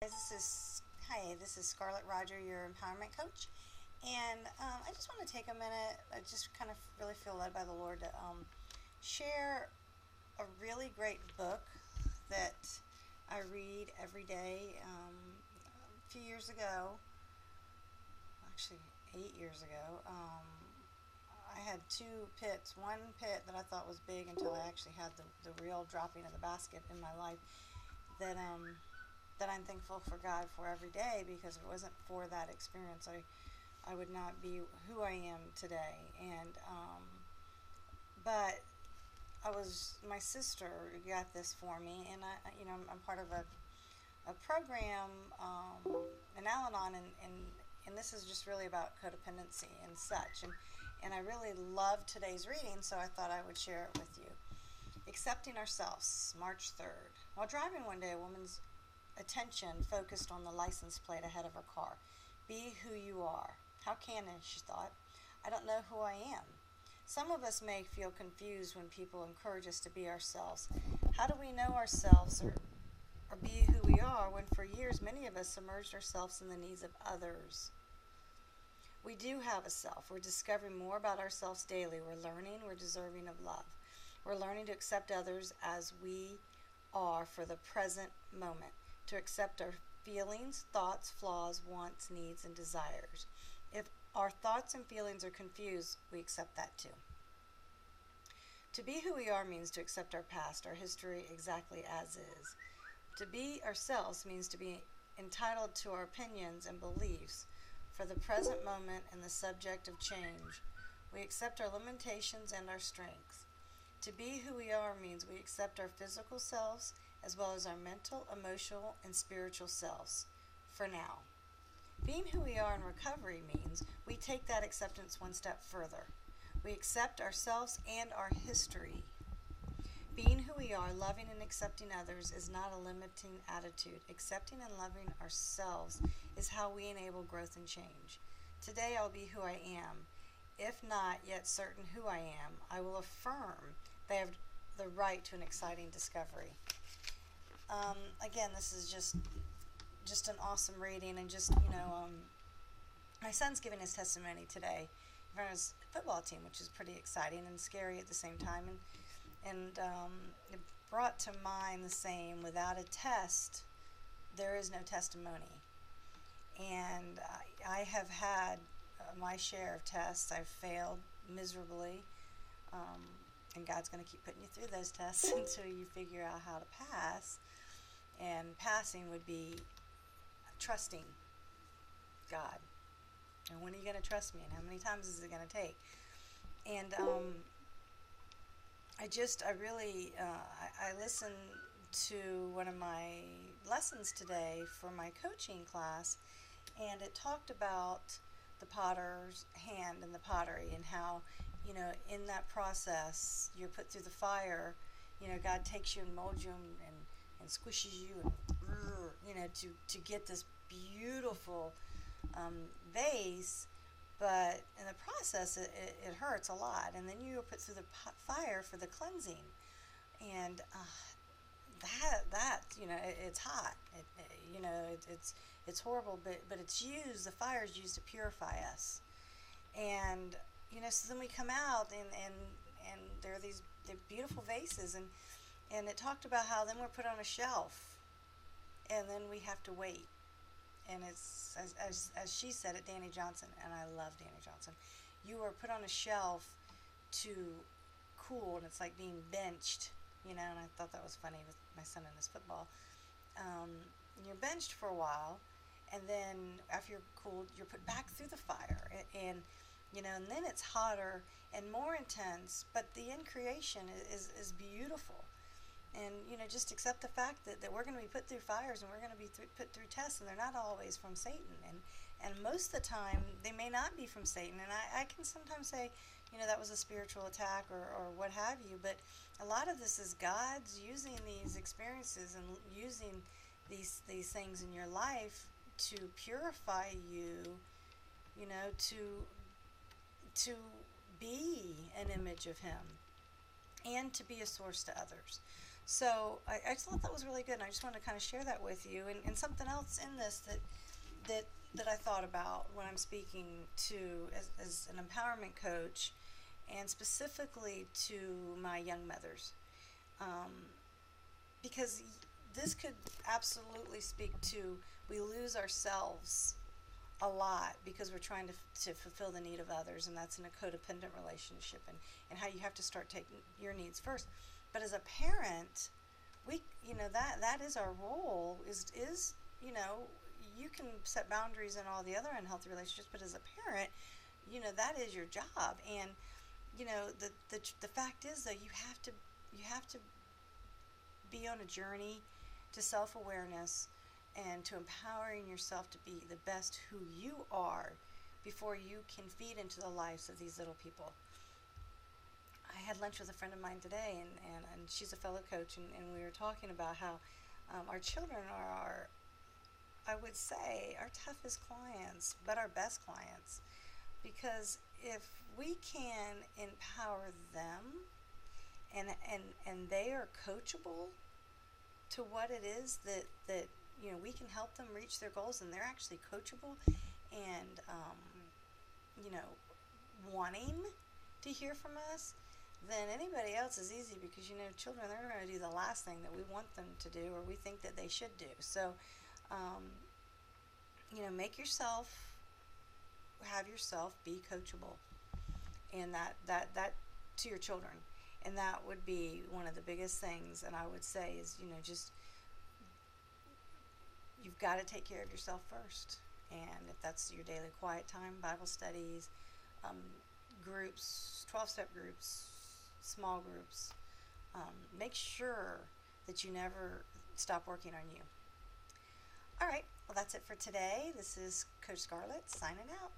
This is Scarlett Roger, your empowerment coach, and I just want to take a minute. I just kind of really feel led by the Lord to share a really great book that I read every day. A few years ago, actually 8 years ago, I had two pits. One pit that I thought was big until I actually had the real dropping of the basket in my life. That that I'm thankful for God for every day, because if it wasn't for that experience, I would not be who I am today. And but my sister got this for me, and I'm part of a program, in Al-Anon, and this is just really about codependency and such. And I really loved today's reading, so I thought I would share it with you. Accepting ourselves, March 3rd. While driving one day, a woman's attention focused on the license plate ahead of her car. Be who you are. How can I, she thought. I don't know who I am. Some of us may feel confused when people encourage us to be ourselves. How do we know ourselves or be who we are when for years many of us submerged ourselves in the needs of others? We do have a self. We're discovering more about ourselves daily. We're learning. We're deserving of love. We're learning to accept others as we are for the present moment, to accept our feelings, thoughts, flaws, wants, needs, and desires. If our thoughts and feelings are confused, we accept that too. To be who we are means to accept our past, our history exactly as is. To be ourselves means to be entitled to our opinions and beliefs for the present moment and the subject of change. We accept our limitations and our strengths. To be who we are means we accept our physical selves as well as our mental, emotional, and spiritual selves, for now. Being who we are in recovery means we take that acceptance one step further. We accept ourselves and our history. Being who we are, loving and accepting others, is not a limiting attitude. Accepting and loving ourselves is how we enable growth and change. Today I'll be who I am. If not yet certain who I am, I will affirm they have the right to an exciting discovery. Again, this is just an awesome reading, and my son's giving his testimony today in front of his football team, which is pretty exciting and scary at the same time, and it brought to mind the saying, without a test, there is no testimony. And I have had my share of tests. I've failed miserably, and God's going to keep putting you through those tests until you figure out how to pass. And passing would be trusting God. And when are you going to trust me? And how many times is it going to take? And I listened to one of my lessons today for my coaching class, and it talked about the potter's hand and the pottery, and how, in that process, you're put through the fire. God takes you and molds you and squishes you, and to get this beautiful vase. But in the process, it hurts a lot, and then you are put through the fire for the cleansing, and it's hot. It's horrible, but it's used. The fire is used to purify us, and so then we come out, and there are they're beautiful vases, and it talked about how then we're put on a shelf, and then we have to wait. And it's, as she said it, Danny Johnson, and I love Danny Johnson, you are put on a shelf to cool, and it's like being benched, and I thought that was funny with my son and his football. You're benched for a while, and then after you're cooled, you're put back through the fire, and then it's hotter and more intense, but the end creation is beautiful. And just accept the fact that we're going to be put through fires, and we're going to be put through tests, and they're not always from Satan, and most of the time they may not be from Satan. And I can sometimes say, that was a spiritual attack or what have you, but a lot of this is God's using these experiences and using these things in your life to purify you, to be an image of Him, and to be a source to others. So I just thought that was really good, and I just wanted to kind of share that with you. And something else in this that that I thought about when I'm speaking to as an empowerment coach, and specifically to my young mothers, um, because this could absolutely speak to, we lose ourselves a lot because we're trying to fulfill the need of others, and that's in a codependent relationship, and how you have to start taking your needs first. But as a parent, we, that is our role, is you can set boundaries in all the other unhealthy relationships, but as a parent, that is your job. And the fact is, though, you have to be on a journey to self-awareness and to empowering yourself to be the best who you are before you can feed into the lives of these little people. I had lunch with a friend of mine today, and she's a fellow coach, and we were talking about how our children are, I would say, our toughest clients, but our best clients. Because if we can empower them, and they are coachable to what it is that we can help them reach their goals, and they're actually coachable, and you know wanting to hear from us, then anybody else is easy, because children, they're going to do the last thing that we want them to do, or we think that they should do. So um, make yourself, have yourself be coachable, and that to your children. And that would be one of the biggest things. And I would say is, just, you've got to take care of yourself first. And if that's your daily quiet time, Bible studies, groups, 12-step groups, small groups, make sure that you never stop working on you. All right, well, that's it for today. This is Coach Scarlett signing out.